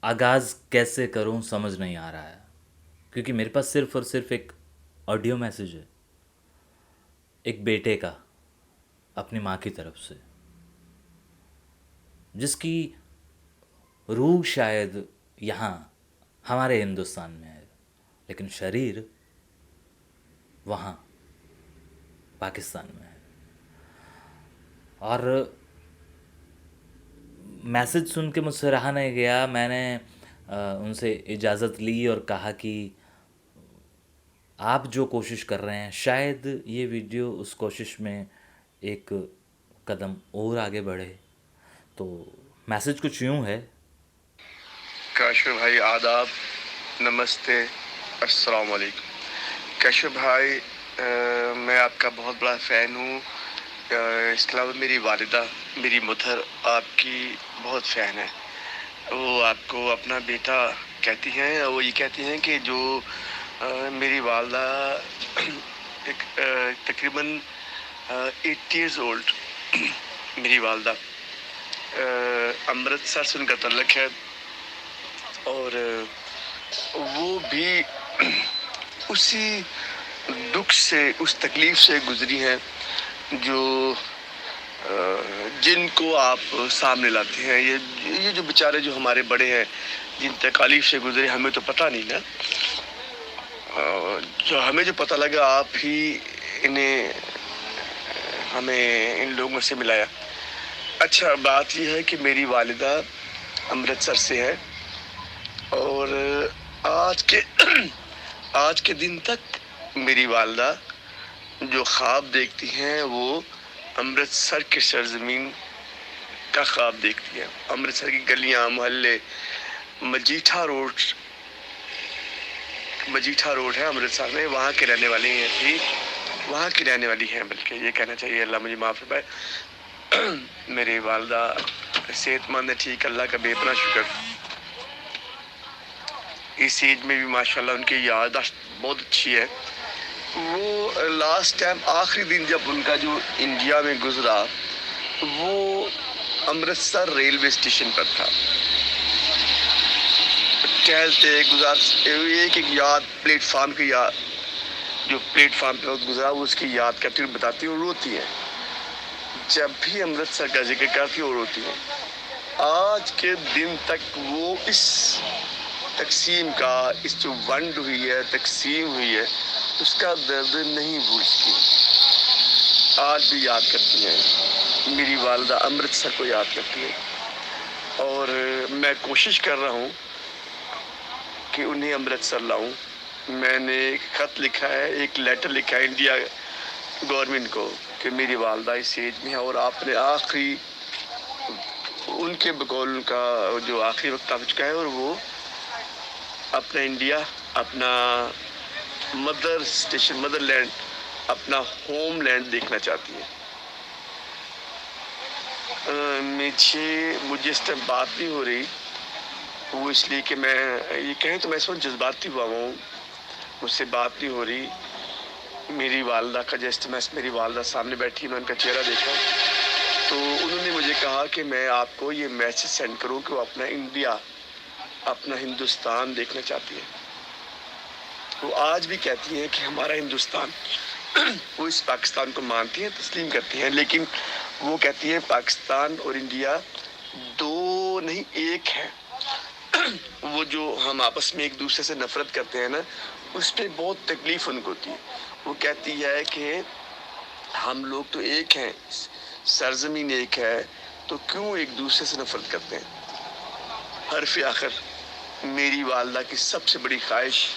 आगाज़ कैसे करूं समझ नहीं आ रहा है, क्योंकि मेरे पास सिर्फ़ और सिर्फ़ एक ऑडियो मैसेज है, एक बेटे का अपनी माँ की तरफ से, जिसकी रूह शायद यहाँ हमारे हिंदुस्तान में है, लेकिन शरीर वहाँ पाकिस्तान में है। और मैसेज सुन के मुझसे रहा नहीं गया। मैंने उनसे इजाज़त ली और कहा कि आप जो कोशिश कर रहे हैं शायद ये वीडियो उस कोशिश में एक कदम और आगे बढ़े। तो मैसेज कुछ यूँ है। काशिफ भाई आदाब, नमस्ते, अस्सलाम वालेकुम। काशिफ भाई, मैं आपका बहुत बड़ा फ़ैन हूँ। इसके अलावा मेरी वालिदा, मेरी मदर आपकी बहुत फ़ैन है। वो आपको अपना बेटा कहती हैं, वो ये कहती हैं कि जो मेरी वालदा एक तकरीबन 80 इयर्स ओल्ड मेरी वालदा, अमृतसर से उनका तल्लक है और वो भी उसी दुख से, उस तकलीफ से गुजरी हैं जो जिनको आप सामने लाते हैं। ये जो बेचारे जो हमारे बड़े हैं, जिन तकालीफ से गुजरे, हमें तो पता नहीं ना। जो हमें जो पता लगा, आप ही इन्हें हमें इन लोगों से मिलाया। अच्छा, बात यह है कि मेरी वालिदा अमृतसर से है और आज के आज के दिन तक मेरी वालदा जो ख्वाब देखती हैं वो अमृतसर के सरजमीन का ख्वाब देखती हैं। अमृतसर की गलियां, मोहल्ले, मजीठा रोड है अमृतसर में, वहाँ के रहने वाले हैं थी, वहाँ की रहने वाली हैं, बल्कि ये कहना चाहिए, अल्लाह मुझे माफ़ फरमाए। मेरी वालदा सेहतमंद है, ठीक, अल्लाह का बेपनाह शुक्र। इस एज में भी माशाल्लाह उनकी याददाश्त बहुत अच्छी है। वो लास्ट टाइम आखिरी दिन जब उनका जो इंडिया में गुजरा, वो अमृतसर रेलवे स्टेशन पर था। टहलते एक एक याद प्लेटफार्म की याद, जो प्लेटफार्म पे गुजरा वो उसकी याद करती हुई बताती है और रोती है। जब भी अमृतसर का जिक्र करती है वो रोती है। आज के दिन तक वो इस तकसीम का, इस जो वंड हुई है, तकसीम हुई है, उसका दर्द नहीं भूल सकी। आज भी याद करती हैं, मेरी वालदा अमृतसर को याद करती है और मैं कोशिश कर रहा हूँ कि उन्हें अमृतसर लाऊं। मैंने एक ख़त लिखा है, एक लेटर लिखा है इंडिया गवर्नमेंट को कि मेरी वालदा इस एज में है और आपने आखिरी, उनके बकौल उनका जो आखिरी वक्त आ चुका है और वो अपना इंडिया, अपना मदर स्टेशन, मदरलैंड, अपना होमलैंड देखना चाहती है। मुझे इस टाइम बात नहीं हो रही, वो इसलिए कि मैं ये कहें तो मैं इस वक्त जज्बाती हुआ हूँ, मुझसे बात नहीं हो रही। मेरी वालदा का जस्ट मैं मेरी वालदा सामने बैठी, मैं उनका चेहरा देखा तो उन्होंने मुझे कहा कि मैं आपको ये मैसेज सेंड करूँ कि वो अपना इंडिया, अपना हिंदुस्तान देखना चाहती है। वो आज भी कहती हैं कि हमारा हिंदुस्तान वो इस पाकिस्तान को मानती हैं, तस्लीम करती हैं, लेकिन वो कहती है पाकिस्तान और इंडिया दो नहीं एक है। वो जो हम आपस में एक दूसरे से नफरत करते हैं ना, उस पर बहुत तकलीफ उनको होती है। वो कहती है कि हम लोग तो एक हैं, सरजमीन एक है, तो क्यों एक दूसरे से नफरत करते हैं। हर्फ आखिर मेरी वालदा की सबसे बड़ी ख्वाहिश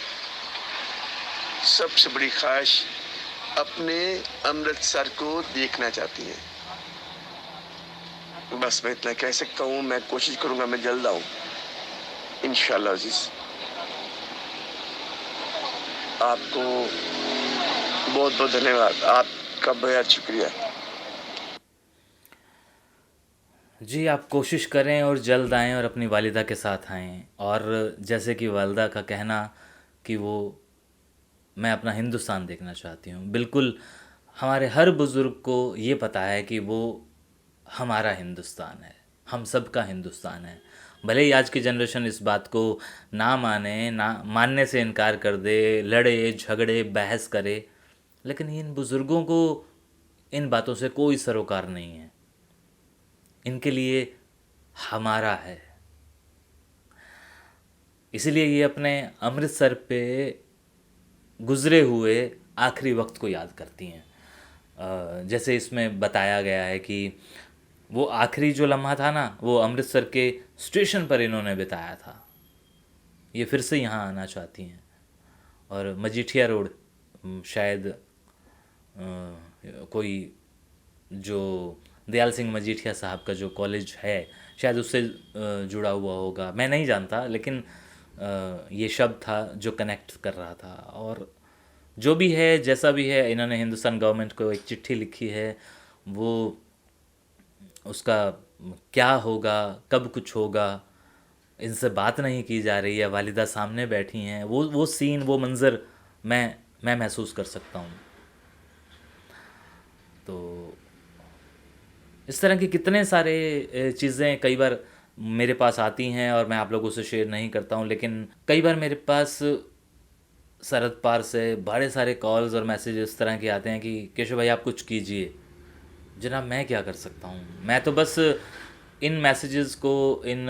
अपने अमृतसर को देखना चाहती है। बस मैं इतना कह सकता हूँ। मैं कोशिश करूंगा मैं जल्द आऊँ इंशाल्लाह। अजीज, आपको बहुत बहुत धन्यवाद, आपका बेहद शुक्रिया। जी, आप कोशिश करें और जल्द आएँ और अपनी वालिदा के साथ आएँ। और जैसे कि वालिदा का कहना कि वो, मैं अपना हिंदुस्तान देखना चाहती हूँ, बिल्कुल हमारे हर बुज़ुर्ग को ये पता है कि वो हमारा हिंदुस्तान है, हम सब का हिंदुस्तान है। भले ही आज की जनरेशन इस बात को ना माने, ना मानने से इनकार कर दे, लड़े झगड़े बहस करे, लेकिन इन बुज़ुर्गों को इन बातों से कोई सरोकार नहीं है। इनके लिए हमारा है। इसीलिए ये अपने अमृतसर पे गुज़रे हुए आखिरी वक्त को याद करती हैं। जैसे इसमें बताया गया है कि वो आखिरी जो लम्हा था ना, वो अमृतसर के स्टेशन पर इन्होंने बिताया था। ये फिर से यहाँ आना चाहती हैं। और मजीठिया रोड, शायद कोई जो दयाल सिंह मजीठिया साहब का जो कॉलेज है, शायद उससे जुड़ा हुआ होगा, मैं नहीं जानता, लेकिन ये शब्द था जो कनेक्ट कर रहा था। और जो भी है, जैसा भी है, इन्होंने हिंदुस्तान गवर्नमेंट को एक चिट्ठी लिखी है। वो उसका क्या होगा, कब कुछ होगा, इनसे बात नहीं की जा रही है। वालिदा सामने बैठी हैं, वो सीन, वो मंज़र मैं महसूस कर सकता हूँ। तो इस तरह की कितने सारे चीज़ें कई बार मेरे पास आती हैं और मैं आप लोगों से शेयर नहीं करता हूँ, लेकिन कई बार मेरे पास सरहद पार से बड़े सारे कॉल्स और मैसेज इस तरह के आते हैं कि केशव भाई आप कुछ कीजिए। जनाब मैं क्या कर सकता हूँ, मैं तो बस इन मैसेजेस को, इन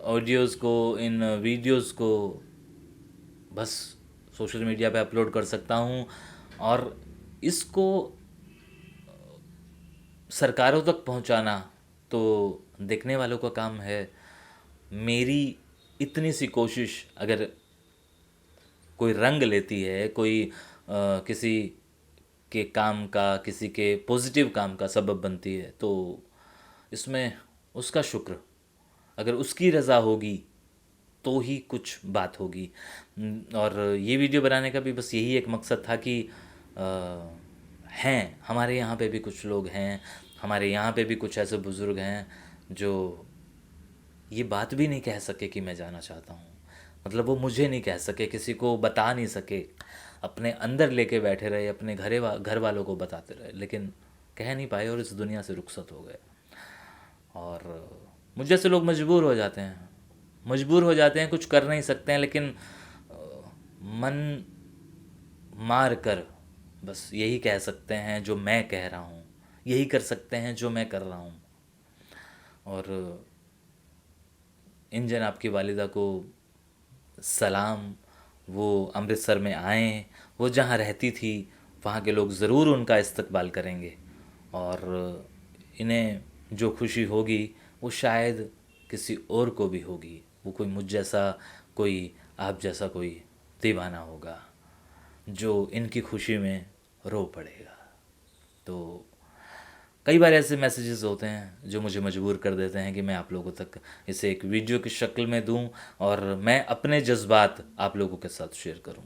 ऑडियोज़ को, इन वीडियोज़ को बस सोशल मीडिया पे अपलोड कर सकता हूँ, और इसको सरकारों तक पहुँचाना तो देखने वालों का काम है। मेरी इतनी सी कोशिश अगर कोई रंग लेती है, कोई किसी के काम का, किसी के पॉजिटिव काम का सबब बनती है, तो इसमें उसका शुक्र, अगर उसकी रज़ा होगी तो ही कुछ बात होगी। और ये वीडियो बनाने का भी बस यही एक मकसद था कि हैं, हमारे यहाँ पे भी कुछ लोग हैं, हमारे यहाँ पे भी कुछ ऐसे बुज़ुर्ग हैं जो ये बात भी नहीं कह सके कि मैं जाना चाहता हूँ। मतलब वो मुझे नहीं कह सके, किसी को बता नहीं सके, अपने अंदर लेके बैठे रहे, अपने घर वालों को बताते रहे, लेकिन कह नहीं पाए और इस दुनिया से रुखसत हो गए। और मुझ जैसे लोग मजबूर हो जाते हैं, कुछ कर नहीं सकते हैं, लेकिन मन मार कर बस यही कह सकते हैं जो मैं कह रहा हूँ, यही कर सकते हैं जो मैं कर रहा हूँ। और इन जनाब की वालिदा को सलाम, वो अमृतसर में आएँ, वो जहाँ रहती थी वहाँ के लोग ज़रूर उनका इस्तकबाल करेंगे, और इन्हें जो खुशी होगी वो शायद किसी और को भी होगी। वो कोई मुझ जैसा, कोई आप जैसा कोई दीवाना होगा जो इनकी खुशी में रो पड़ेगा। तो कई बार ऐसे मैसेजेस होते हैं जो मुझे मजबूर कर देते हैं कि मैं आप लोगों तक इसे एक वीडियो की शक्ल में दूं और मैं अपने जज्बात आप लोगों के साथ शेयर करूं।